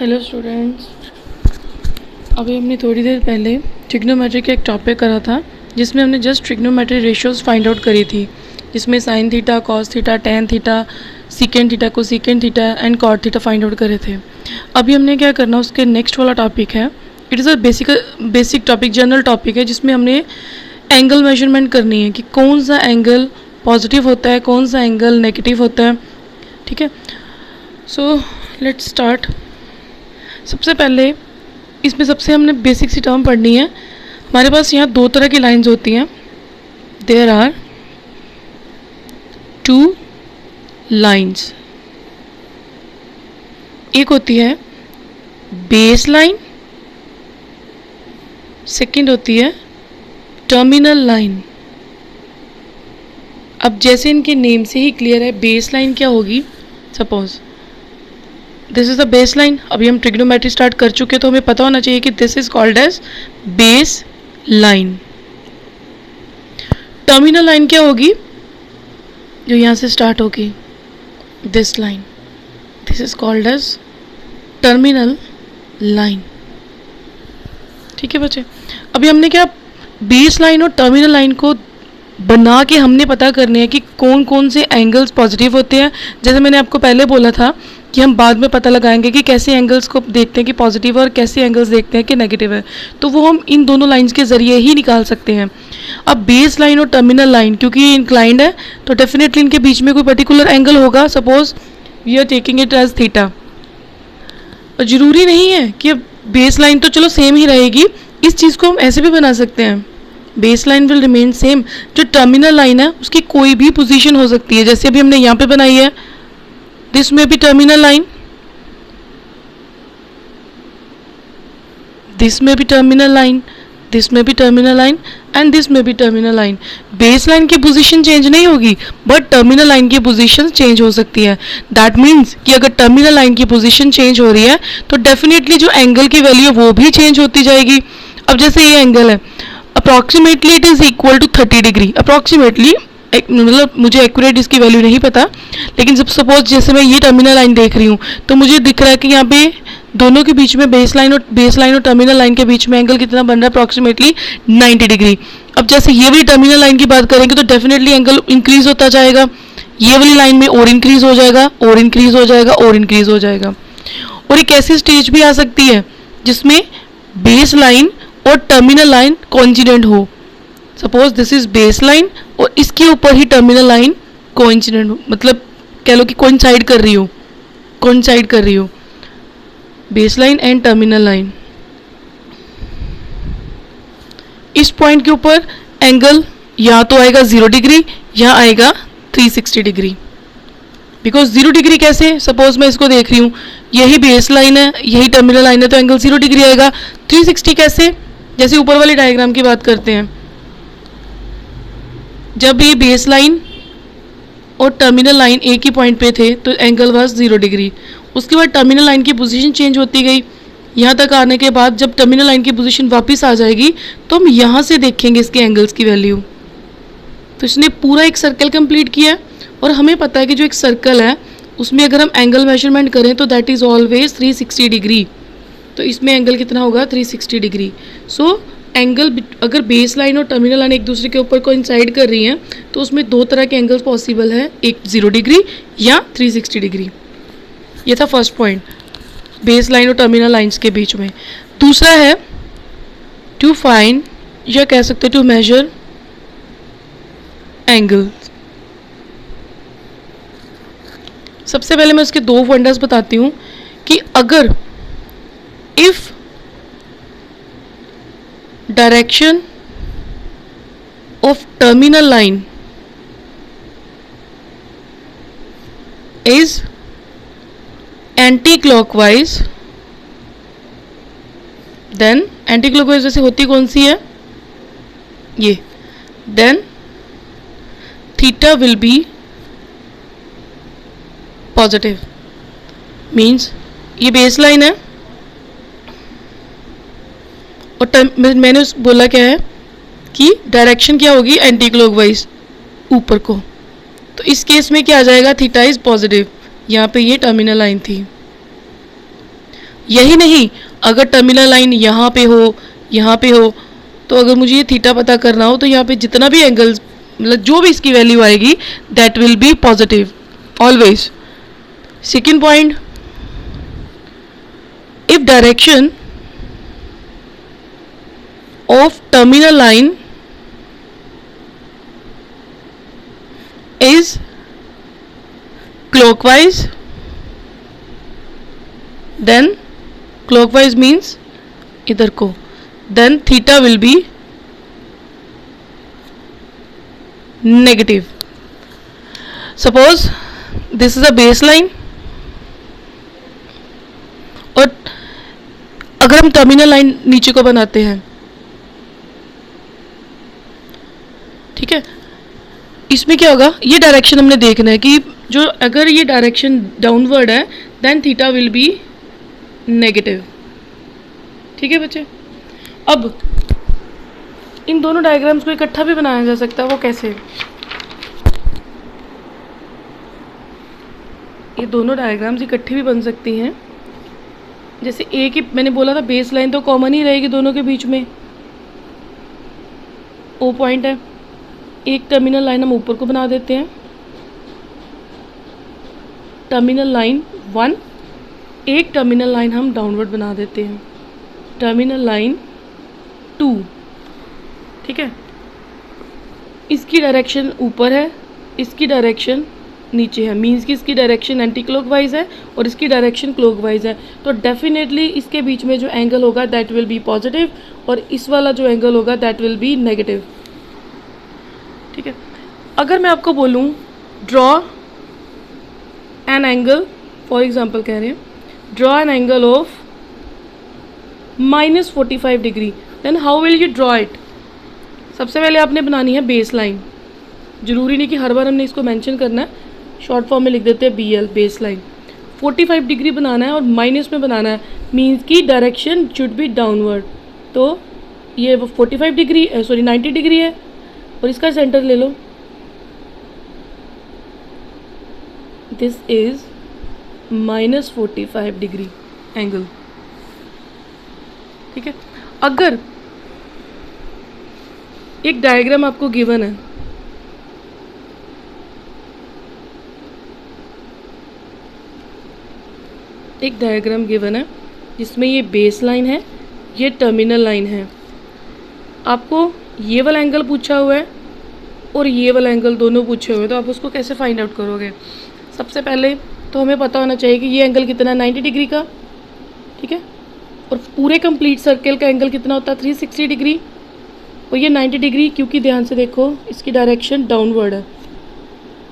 Hello students, अभी हमने थोड़ी देर पहले ट्रिग्नोमेट्री का एक टॉपिक करा था जिसमें हमने just trigonometry ratios find out करी थी, जिसमें sine theta, cos theta, tan theta, secant theta, cosecant theta and cot theta find out करे थे। अभी हमने क्या करना, उसके नेक्स्ट वाला टॉपिक है, it is a basic topic, general topic है, जिसमें हमने एंगल मेजरमेंट करनी है कि कौन सा एंगल पॉजिटिव होता है, कौन सा एंगल नेगेटिव होता है। ठीक है, सो लेट्स स्टार्ट। सबसे पहले इसमें सबसे हमने बेसिक सी टर्म पढ़नी है। हमारे पास यहाँ दो तरह की लाइंस होती हैं। देयर आर टू लाइंस, एक होती है बेस लाइन, सेकंड होती है टर्मिनल लाइन। अब जैसे इनके नेम से ही क्लियर है, बेस लाइन क्या होगी, suppose this is the base line. अभी हम ट्रिग्नोमेट्री स्टार्ट कर चुके तो हमें पता होना चाहिए कि this is called as base line. Terminal line क्या होगी, जो यहाँ से स्टार्ट होगी, this line, this is called as terminal line. ठीक है बच्चे, अभी हमने क्या बेस लाइन और टर्मिनल लाइन को बना के हमने पता करने हैं कि कौन कौन से एंगल्स पॉजिटिव होते हैं। जैसे मैंने आपको पहले बोला था कि हम बाद में पता लगाएंगे कि कैसे एंगल्स को देखते हैं कि पॉजिटिव है और कैसे एंगल्स देखते हैं कि नेगेटिव है, तो वो हम इन दोनों लाइंस के ज़रिए ही निकाल सकते हैं। अब बेस लाइन और टर्मिनल लाइन क्योंकि ये इंक्लाइंड है तो डेफिनेटली इनके बीच में कोई पर्टिकुलर एंगल होगा। Suppose we are taking it as theta. और ज़रूरी नहीं है कि बेस लाइन तो चलो सेम ही रहेगी, इस चीज़ को हम ऐसे भी बना सकते हैं, base line will remain same. जो टर्मिनल लाइन है उसकी कोई भी पोजीशन हो सकती है, जैसे अभी हमने यहाँ पे बनाई है, दिस में भी टर्मिनल लाइन, दिस में भी टर्मिनल लाइन, दिस में भी टर्मिनल लाइन एंड दिस में भी टर्मिनल लाइन। बेस लाइन की पोजीशन चेंज नहीं होगी बट टर्मिनल लाइन की पोजीशन चेंज हो सकती है। दैट मीन्स कि अगर टर्मिनल लाइन की पोजीशन चेंज हो रही है तो डेफिनेटली जो एंगल की वैल्यू है वो भी चेंज होती जाएगी। अब जैसे ये एंगल है, approximately it is equal to 30 degree, approximately, मतलब मुझे एक्यूरेट इसकी वैल्यू नहीं पता, लेकिन जब सपोज जैसे मैं ये टर्मिनल लाइन देख रही हूँ तो मुझे दिख रहा है कि यहाँ पे दोनों के बीच में बेस लाइन और टर्मिनल लाइन के बीच में एंगल कितना बन रहा है, अप्रॉक्सीमेटली 90 डिग्री। अब जैसे ये वाली टर्मिनल लाइन की बात करेंगे तो डेफिनेटली एंगल इंक्रीज होता जाएगा, ये वाली लाइन में और इंक्रीज हो जाएगा, और इंक्रीज हो जाएगा, और इंक्रीज हो जाएगा। और एक ऐसी स्टेज भी आ सकती है जिसमें बेस लाइन और टर्मिनल लाइन कोइंसिडेंट हो। Suppose this is base line और इसके ऊपर ही टर्मिनल लाइन कोइंसिडेंट हो, मतलब कह लो कि कोइंसाइड कर रही हो, base line and terminal line. इस पॉइंट के ऊपर एंगल या तो आएगा 0 डिग्री या आएगा 360 डिग्री। बिकॉज 0 डिग्री कैसे, सपोज मैं इसको देख रही हूँ, यही बेस लाइन है, यही टर्मिनल लाइन है, तो एंगल 0 डिग्री आएगा। 360 कैसे, जैसे ऊपर वाली डायग्राम की बात करते हैं, जब ये बेस लाइन और टर्मिनल लाइन एक ही पॉइंट पे थे तो एंगल वाज 0 डिग्री। उसके बाद टर्मिनल लाइन की पोजीशन चेंज होती गई, यहाँ तक आने के बाद जब टर्मिनल लाइन की पोजीशन वापस आ जाएगी तो हम यहाँ से देखेंगे इसके एंगल्स की वैल्यू। तो इसने पूरा एक सर्कल कंप्लीट किया और हमें पता है कि जो एक सर्कल है उसमें अगर हम एंगल मेजरमेंट करें तो दैट इज़ ऑलवेज 360 डिग्री। तो इसमें एंगल कितना होगा, 360 डिग्री। सो एंगल अगर बेस लाइन और टर्मिनल लाइन एक दूसरे के ऊपर कोइंसाइड कर रही हैं तो उसमें दो तरह के एंगल्स पॉसिबल है, एक 0 डिग्री या 360 डिग्री। ये था फर्स्ट पॉइंट, बेस लाइन और टर्मिनल लाइंस के बीच में। दूसरा है टू फाइंड, या कह सकते टू मेजर एंगल। सबसे पहले मैं उसके दो फंडास बताती हूँ कि अगर if direction of terminal line is anti-clockwise, then anti-clockwise जैसे होती कौन सी है, ये, then theta will be positive, means ये बेस लाइन है और मैंने बोला क्या है कि डायरेक्शन क्या होगी, एंटी क्लॉकवाइज ऊपर को। तो इस केस में क्या आ जाएगा, थीटा इज पॉजिटिव। यहाँ पे ये टर्मिनल लाइन थी। यही नहीं, अगर टर्मिनल लाइन यहाँ पे हो, तो अगर मुझे ये थीटा पता करना हो तो यहाँ पे जितना भी एंगल्स, मतलब जो भी इसकी वैल्यू आएगी, that will be positive always. Second point, if direction of terminal line is clockwise, then clockwise means इधर को, then theta will be negative. Suppose this is a baseline, और अगर हम टर्मिनल लाइन नीचे को बनाते हैं, ठीक है, इसमें क्या होगा, ये डायरेक्शन हमने देखना है कि जो अगर ये डायरेक्शन डाउनवर्ड है then theta will be negative. ठीक है बच्चे. अब इन दोनों डायग्राम्स को इकट्ठा भी बनाया जा सकता है. वो कैसे? ये दोनों डायग्राम्स इकट्ठी भी बन सकती हैं. जैसे एक ही मैंने बोला था, बेस लाइन तो कॉमन ही रहेगी दोनों के बीच में, ओ पॉइंट है. एक टर्मिनल लाइन हम ऊपर को बना देते हैं, टर्मिनल लाइन 1. एक टर्मिनल लाइन हम डाउनवर्ड बना देते हैं, टर्मिनल लाइन 2. ठीक है, इसकी डायरेक्शन ऊपर है, इसकी डायरेक्शन नीचे है, मीन्स कि इसकी डायरेक्शन एंटी क्लॉकवाइज है और इसकी डायरेक्शन क्लॉकवाइज है. तो डेफिनेटली इसके बीच में जो एंगल होगा दैट विल बी पॉजिटिव, और इस वाला जो एंगल होगा दैट विल बी नेगेटिव. ठीक है. अगर मैं आपको बोलूँ draw an angle, for example कह रहे हैं draw an angle of -45 degree, then how will you draw it? सबसे पहले आपने बनानी है बेस लाइन. ज़रूरी नहीं कि हर बार हमने इसको मेंशन करना है, शॉर्ट फॉर्म में लिख देते हैं BL, बेस लाइन. 45 डिग्री बनाना है और माइनस में बनाना है, मीन्स की डायरेक्शन शुड बी डाउनवर्ड. तो ये 45 डिग्री 90 डिग्री है, और इसका सेंटर ले लो, दिस इज -45 डिग्री एंगल. ठीक है. अगर एक डायग्राम आपको गिवन है, एक डायग्राम गिवन है जिसमें ये बेस लाइन है, ये टर्मिनल लाइन है, आपको ये वाला एंगल पूछा हुआ है और ये वाला एंगल दोनों पूछे हुए हैं, तो आप उसको कैसे फाइंड आउट करोगे? सबसे पहले तो हमें पता होना चाहिए कि ये एंगल कितना है, 90 डिग्री का. ठीक है. और पूरे कंप्लीट सर्कल का एंगल कितना होता है, 360 डिग्री. और ये 90 डिग्री, क्योंकि ध्यान से देखो इसकी डायरेक्शन डाउनवर्ड है.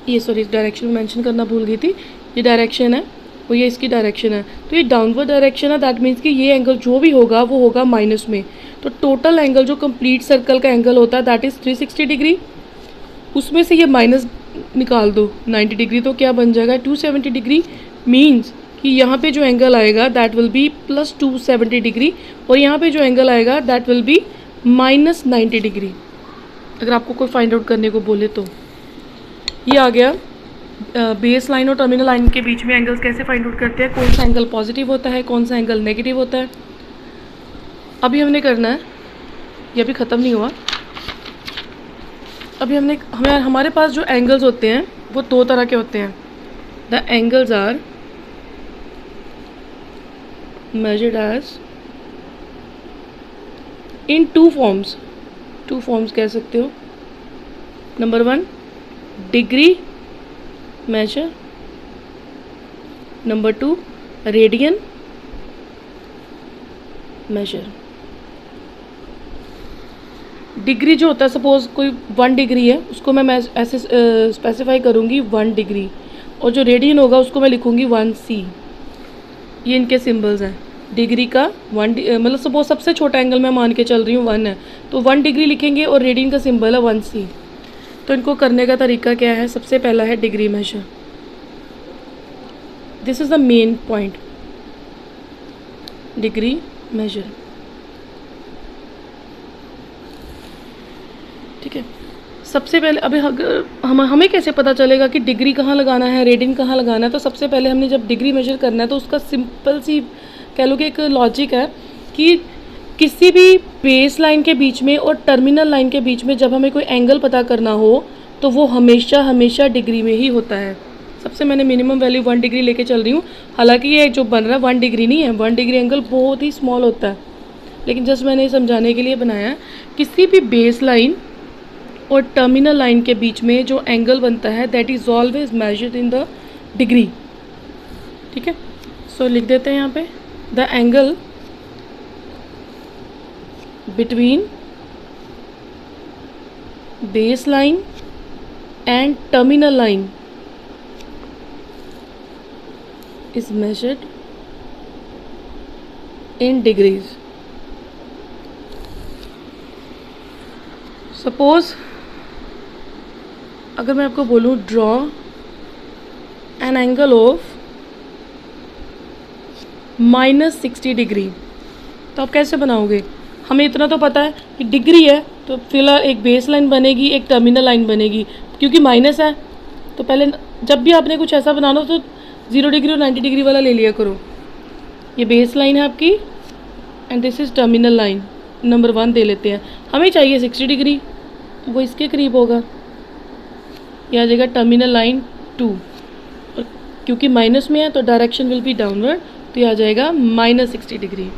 ये सॉरी, इस डायरेक्शन में मेंशन करना भूल गई थी. ये डायरेक्शन है और ये इसकी डायरेक्शन है, तो ये डाउनवर्ड डायरेक्शन है. दैट मीन्स कि ये एंगल जो भी होगा वो होगा माइनस में. तो टोटल एंगल जो कंप्लीट सर्कल का एंगल होता है दैट इज़ 360 डिग्री. उसमें से ये माइनस निकाल दो 90 डिग्री, तो क्या बन जाएगा 270 डिग्री. मीन्स कि यहाँ पे जो एंगल आएगा दैट विल बी +270 डिग्री, और यहाँ पे जो एंगल आएगा दैट विल बी -90 डिग्री. अगर आपको कोई फाइंड आउट करने को बोले तो ये आ गया बेस लाइन और टर्मिनल लाइन के बीच में एंगल्स कैसे फाइंड आउट करते हैं, कौन सा एंगल पॉजिटिव होता है, कौन सा एंगल नेगेटिव होता है. अभी हमने करना है, ये अभी ख़त्म नहीं हुआ. अभी हमारे पास जो एंगल्स होते हैं वो दो तरह के होते हैं. The angles are measured as in two forms कह सकते हो. Number 1 degree measure, number 2 radian measure. Degree जो होता है, सपोज कोई 1 डिग्री है, उसको मैं ऐसे स्पेसिफाई करूँगी 1 डिग्री, और जो रेडियन होगा उसको मैं लिखूँगी 1C. ये इनके सिंबल्स हैं. डिग्री का 1 मतलब सपोज सबसे छोटा एंगल मैं मान के चल रही हूँ 1 है, तो 1 डिग्री लिखेंगे और रेडियन का सिंबल है 1C. तो इनको करने का तरीका क्या है? सबसे पहला है degree measure. This is the main point, degree measure. ठीक है. सबसे पहले अभी हमें कैसे पता चलेगा कि डिग्री कहाँ लगाना है, रेडियन कहाँ लगाना है? तो सबसे पहले हमने जब डिग्री मेजर करना है तो उसका सिंपल सी कह लो कि एक लॉजिक है कि किसी भी बेस लाइन के बीच में और टर्मिनल लाइन के बीच में जब हमें कोई एंगल पता करना हो तो वो हमेशा हमेशा डिग्री में ही होता है। सबसे मैंने मिनिमम वैल्यू 1 डिग्री लेके चल रही हूँ, हालांकि ये जो बन रहा है 1 डिग्री नहीं है, 1 डिग्री एंगल बहुत ही स्मॉल होता है, लेकिन जस्ट मैंने समझाने के लिए बनाया है। किसी भी बेस लाइन और टर्मिनल लाइन के बीच में जो एंगल बनता है that is always measured in the degree. ठीक है, सो लिख देते हैं यहाँ पे the angle between base line and terminal line is measured in degrees. Suppose अगर मैं आपको बोलूँ draw an angle of -60 degree, तो आप कैसे बनाओगे? हमें इतना तो पता है कि डिग्री है तो फिलहाल एक बेस लाइन बनेगी, एक टर्मिनल लाइन बनेगी, क्योंकि माइनस है तो पहले जब भी आपने कुछ ऐसा बनाना हो तो 0 डिग्री और 90 डिग्री वाला ले लिया करो। ये बेस लाइन है आपकी and this is terminal line, number 1 दे लेते हैं। हमें चाहिए 60 डिग्री, वो इसके करीब होगा, यह आ जाएगा टर्मिनल लाइन 2, और क्योंकि माइनस में है तो डायरेक्शन विल बी डाउनवर्ड, तो यह आ जाएगा -60 डिग्री।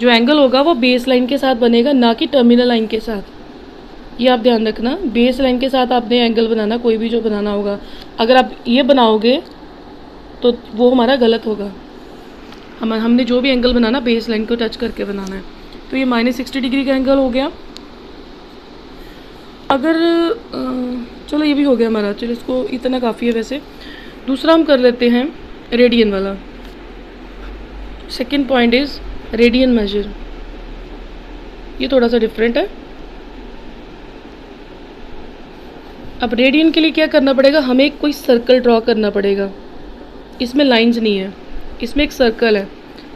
जो एंगल होगा वो बेस लाइन के साथ बनेगा, ना कि टर्मिनल लाइन के साथ। ये आप ध्यान रखना, बेस लाइन के साथ आपने एंगल बनाना, कोई भी जो बनाना होगा। अगर आप ये बनाओगे तो वो हमारा गलत होगा। हमने जो भी एंगल बनाना बेस लाइन को टच करके बनाना है। तो ये -60 डिग्री का एंगल हो गया। अगर चलो ये भी हो गया हमारा, चलो इसको इतना काफ़ी है वैसे। दूसरा हम कर लेते हैं रेडियन वाला। Second point is radian major. ये थोड़ा सा डिफरेंट है। अब रेडियन के लिए क्या करना पड़ेगा, हमें कोई सर्कल ड्रॉ करना पड़ेगा। इसमें लाइंस नहीं है, इसमें एक सर्कल है।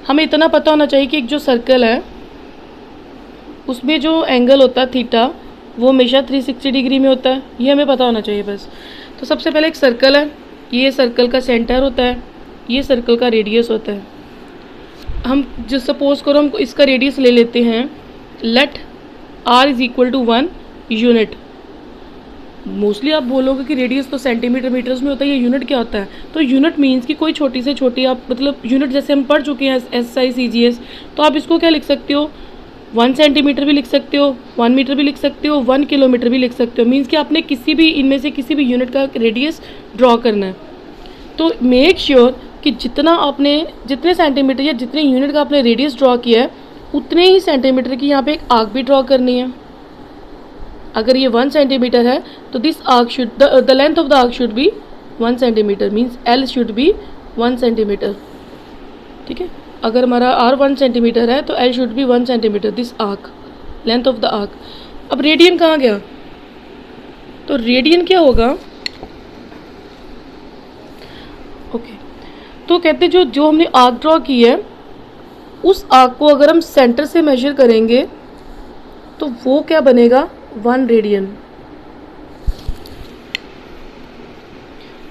हमें इतना पता होना चाहिए कि एक जो सर्कल है उसमें जो एंगल होता है थीटा वो हमेशा 360 डिग्री में होता है, ये हमें पता होना चाहिए बस। तो सबसे पहले एक सर्कल है, ये सर्कल का सेंटर होता है, ये सर्कल का रेडियस होता है। हम जिस सपोज करो हम इसका रेडियस ले लेते हैं, let r is equal to 1 unit. Mostly आप बोलोगे कि रेडियस तो सेंटीमीटर मीटर्स में होता है, ये यूनिट क्या होता है? तो यूनिट मीन्स कि कोई छोटी से छोटी, आप मतलब यूनिट जैसे हम पढ़ चुके हैं SI CGS, तो आप इसको क्या लिख सकते हो, 1 सेंटीमीटर भी लिख सकते हो, 1 मीटर भी लिख सकते हो, 1 किलोमीटर भी लिख सकते हो। मीन्स कि आपने किसी भी इनमें से किसी भी यूनिट का रेडियस ड्रॉ करना है। तो मेक श्योर कि जितने सेंटीमीटर या जितने यूनिट का आपने रेडियस ड्रॉ किया है उतने ही सेंटीमीटर की यहाँ पे एक आर्क भी ड्रॉ करनी है। अगर ये 1 सेंटीमीटर है तो this arc should the length of the arc should be 1 centimetre, means L should be 1 centimetre. ठीक है, अगर हमारा R 1 सेंटीमीटर है तो L should be 1 centimetre, this arc, length of the arc. अब रेडियन कहाँ गया? तो रेडियन क्या होगा? ओके, तो कहते जो हमने आर्क ड्रॉ की है उस आर्क को अगर हम सेंटर से मेजर करेंगे तो वो क्या बनेगा, 1 रेडियन।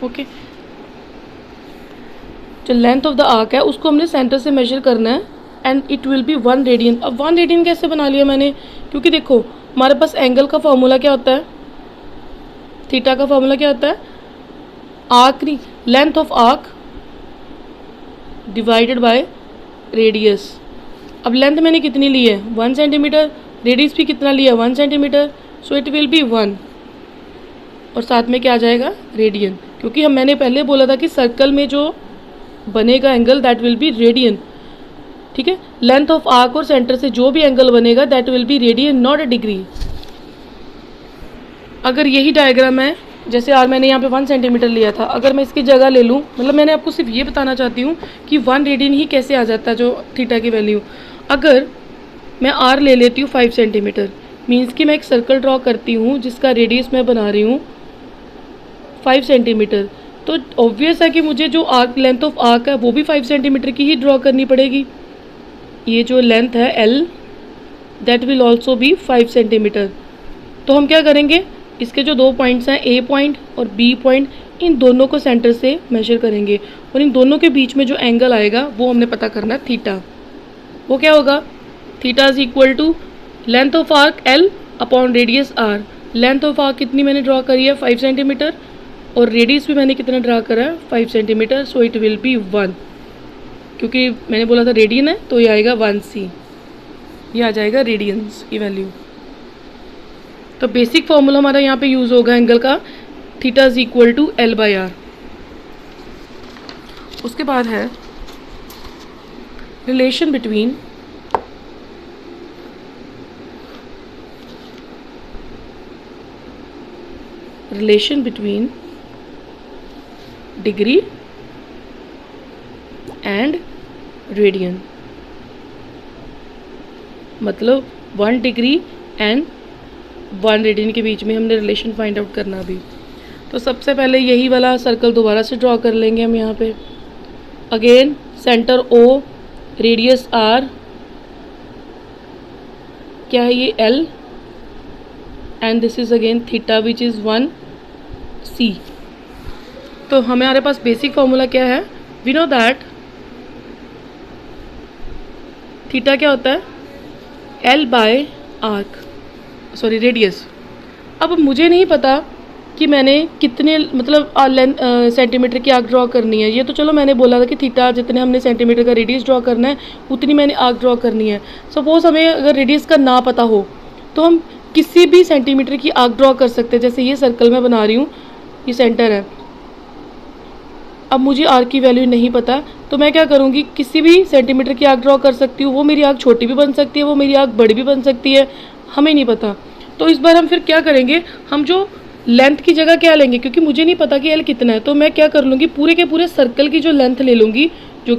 ओके, जो लेंथ ऑफ द आर्क है उसको हमने सेंटर से मेजर करना है and it will be 1 radian. अब 1 रेडियन कैसे बना लिया मैंने, क्योंकि देखो हमारे पास एंगल का फॉर्मूला क्या होता है, थीटा का फॉर्मूला क्या होता है, आर्क नहीं, length of arc divided by radius. अब लेंथ मैंने कितनी ली है, 1 सेंटीमीटर, रेडियस भी कितना लिया, 1 centimetre, so it will be 1, और साथ में क्या आ जाएगा, रेडियन। क्योंकि मैंने पहले बोला था कि सर्कल में जो बनेगा angle that will be radian. ठीक है, लेंथ ऑफ आर्क और सेंटर से जो भी एंगल बनेगा that will be radian, not a degree. अगर यही डायग्राम है, जैसे यार मैंने यहाँ पे 1 सेंटीमीटर लिया था, अगर मैं इसकी जगह ले लूँ, मतलब मैंने आपको सिर्फ ये बताना चाहती हूँ कि 1 रेडियन ही कैसे आ जाता है जो थीटा की वैल्यू। अगर मैं R ले लेती हूँ 5 सेंटीमीटर, मीन्स कि मैं एक सर्कल ड्रॉ करती हूँ जिसका रेडियस मैं बना रही हूँ 5 सेंटीमीटर, तो ऑब्वियस है कि मुझे जो आर्क, लेंथ ऑफ आर्क है वो भी 5 सेंटीमीटर की ही ड्रॉ करनी पड़ेगी। ये जो लेंथ है L that will also be 5 centimetre. तो हम क्या करेंगे, इसके जो 2 पॉइंट्स हैं A पॉइंट और B पॉइंट, इन दोनों को सेंटर से मेजर करेंगे और इन दोनों के बीच में जो एंगल आएगा वो हमने पता करना है थीटा। वो क्या होगा? Theta is equal to length of arc L upon radius R. Length of arc कितनी मैंने ड्रॉ करी है? 5 सेंटीमीटर, और रेडियस भी मैंने कितना ड्रा करा है? 5 centimetre. So it will be 1, क्योंकि मैंने बोला था रेडियन है तो ये आएगा 1c, ये आ जाएगा रेडियंस की वैल्यू। तो बेसिक फॉर्मूला हमारा यहाँ पे यूज़ होगा एंगल का, theta is equal to L by R. उसके बाद है relation between degree and radian. मतलब 1 डिग्री एंड 1 रेडियन के बीच में हमने रिलेशन फाइंड आउट करना भी। तो सबसे पहले यही वाला सर्कल दोबारा से ड्रॉ कर लेंगे हम यहाँ पे। Again centre O, radius R, क्या है ये? L, and this is again theta which is 1c। तो हमारे पास बेसिक फॉर्मूला क्या है? वी नो दैट थीटा क्या होता है? L by arc, sorry radius. अब मुझे नहीं पता कि मैंने कितने मतलब सेंटीमीटर की आर्क ड्रॉ करनी है। ये तो चलो मैंने बोला था कि थीटा जितने हमने सेंटीमीटर का रेडियस ड्रॉ करना है उतनी मैंने आर्क ड्रॉ करनी है। सपोज हमें अगर रेडियस का ना पता हो तो हम किसी भी सेंटीमीटर की आर्क ड्रॉ कर सकते हैं। जैसे ये सर्कल मैं बना रही हूँ, ये सेंटर है। अब मुझे आर्क की वैल्यू नहीं पता तो मैं क्या करूँगी? किसी भी सेंटीमीटर की आर्क ड्रॉ कर सकती हूँ। वो मेरी आर्क छोटी भी बन सकती है, वो मेरी आर्क बड़ी भी बन सकती है, हमें नहीं पता। तो इस बार हम फिर क्या करेंगे? हम जो लेंथ की जगह क्या लेंगे, क्योंकि मुझे नहीं पता कि एल कितना है, तो मैं क्या कर लूँगी? पूरे के पूरे सर्कल की जो लेंथ ले लूँगी, जो कि